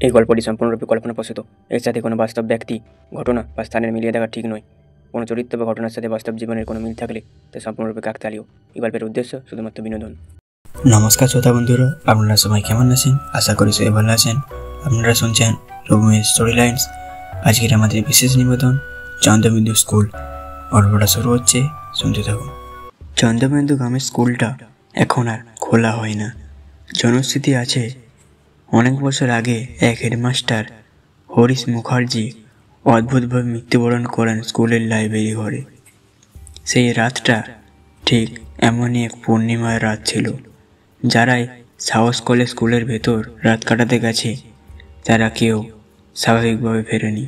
এই গল্পটি সম্পূর্ণরূপে কল্পনাপ্রসূত। এর সাথে কোনো বাস্তব ব্যক্তি, ঘটনা বা স্থানের মিলিয়ে দেখা ঠিক নয়। কোনো চরিত্র বা ঘটনার সাথে বাস্তব জীবনের কোনো মিল থাকলে তা সম্পূর্ণরূপে কাকতালীয়। এই গল্পের উদ্দেশ্য শুধুমাত্র বিনোদন। নমস্কার শ্রোতা বন্ধুরা, আপনারা সবাই কেমন আছেন? আশা করি সবাই ভালো আছেন। আপনারা শুনছেন রঘুমের স্টোরি লাইন্স। আজকের আমাদের বিশেষ নিবেদন চন্দ্রবিন্দু স্কুল। গল্পটা শুরু হচ্ছে, শুনতে থাকুন। চন্দ্রবিন্দু গ্রামের স্কুলটা এখন আর খোলা হয় না। জনশ্রুতি আছে অনেক বছর আগে এক হেডমাস্টার হরিশ মুখার্জি অদ্ভুতভাবে মৃত্যুবরণ করেন স্কুলের লাইব্রেরি ঘরে। সেই রাতটা ঠিক এমনই এক পূর্ণিমার রাত ছিল। যারাই সাহস করে স্কুলের ভেতর রাত কাটাতে গেছে তারা কেউ স্বাভাবিকভাবে ফেরেনি।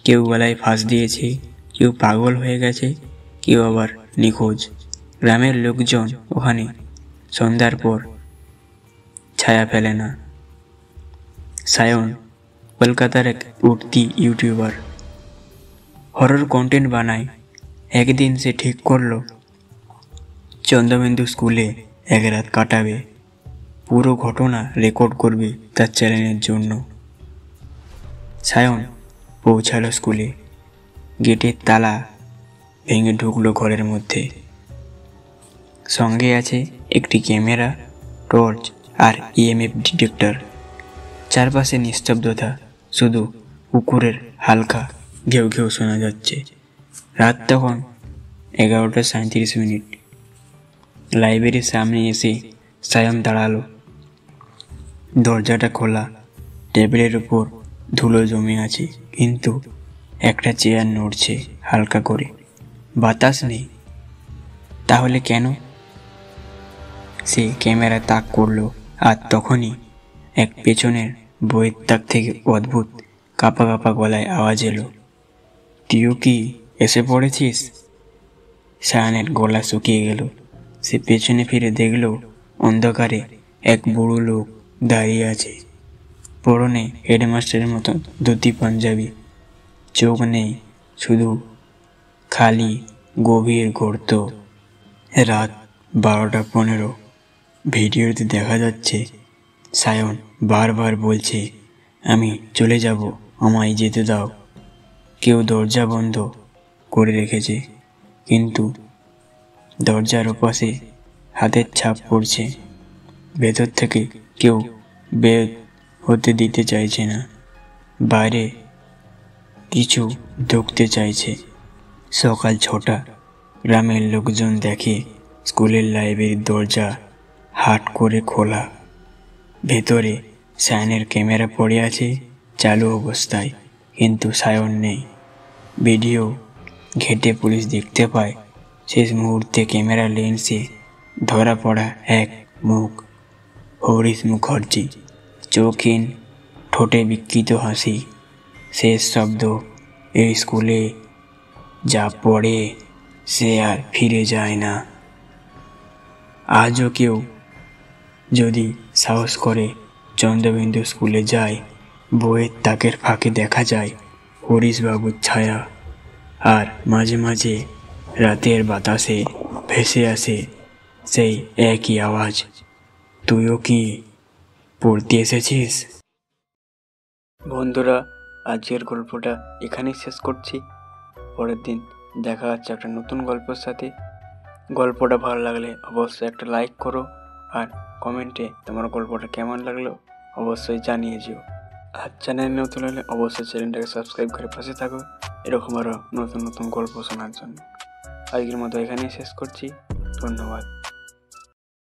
কেউ গলায় ফাঁস দিয়েছে, কেউ পাগল হয়ে গেছে, কেউ আবার নিখোঁজ। গ্রামের লোকজন ওখানে সন্ধ্যার পর ছায়া ফেলে না। সায়ন কলকাতার এক উঠতি ইউটিউবার, হরর কন্টেন্ট বানায়। একদিন সে ঠিক করলো চন্দ্রবিন্দু স্কুলে এক রাত কাটাবে, পুরো ঘটনা রেকর্ড করবে তার চ্যানেলের জন্য। সায়ন পৌঁছালো স্কুলে। গেটের তালা ভেঙে ঢুকলো ঘরের মধ্যে। সঙ্গে আছে একটি ক্যামেরা, টর্চ আর ইএমএফ ডিটেক্টর। চারপাশে নিস্তব্ধতা, শুধু কুকুরের হালকা ঘেউ ঘেউ শোনা যাচ্ছে। রাত তখন 11:37। লাইব্রেরির সামনে এসে সায়ন দাঁড়ালো। দরজাটা খোলা, টেবিলের উপর ধুলো জমে আছে, কিন্তু একটা চেয়ার নড়ছে হালকা করে। বাতাস নেই। তাহলে কেন? সে ক্যামেরা তাক করলো, আর তখনই এক পেছনের বইয়ের তাক থেকে অদ্ভুত কাঁপা কাঁপা গলায় আওয়াজ এলো, তুইও কি এসে পড়েছিস? সায়নের গলা শুকিয়ে গেল। সে পেছনে ফিরে দেখল অন্ধকারে এক বুড়ো লোক দাঁড়িয়ে আছে। পরনে হেডমাস্টারের মতো ধুতি পাঞ্জাবি। চোখ নেই, শুধু খালি গভীর গর্ত। রাত 12:15। ভিডিওতে দেখা যাচ্ছে সায়ন বারবার বলছে, আমি চলে যাব, আমায় যেতে দাও। কেউ দরজা বন্ধ করে রেখেছে, কিন্তু দরজার ওপাশে হাতের ছাপ পড়ছে। ভেতর থেকে কেউ বের হতে দিতে চাইছে না। বাইরে কিছু ঢুকতে চাইছে। সকাল 6টা। গ্রামের লোকজন দেখে স্কুলের লাইব্রেরির দরজা হাট করে খোলা। ভেতরে সায়নের ক্যামেরা পড়ে আছে চালু অবস্থায়, কিন্তু সায়ন নেই। ভিডিও ঘেঁটে পুলিশ দেখতে পায় শেষ মুহূর্তে ক্যামেরা লেন্সে ধরা পড়া এক মুখ, হরিশ মুখার্জি। চোখহীন, ঠোঁটে বিকৃত হাসি। শেষ শব্দ, এই স্কুলে যা পড়ে সে আর ফিরে যায় না। আজও কেউ যদি সাহস করে চন্দ্রবিন্দু স্কুলে যায়, বইয়ের তাকের ফাঁকে দেখা যায় হরিশবাবুর ছায়া। আর মাঝে মাঝে রাতের বাতাসে ভেসে আসে সেই একই আওয়াজ, তুইও কি পড়তে এসেছিস? বন্ধুরা, আজকের গল্পটা এখানেই শেষ করছি। পরের দিন দেখা যাচ্ছে একটা নতুন গল্পের সাথে। গল্পটা ভালো লাগলে অবশ্যই একটা লাইক করো, আর কমেন্টে তোমার গল্পটা কেমন লাগলো অবশ্যই জানিয়ে যেও। আর চ্যানেল নতুন হলে অবশ্যই চ্যানেলটাকে সাবস্ক্রাইব করে পাশে থাকো এরকম আরও নতুন নতুন গল্প শোনার জন্য। আজকের মতো এখানেই শেষ করছি। ধন্যবাদ।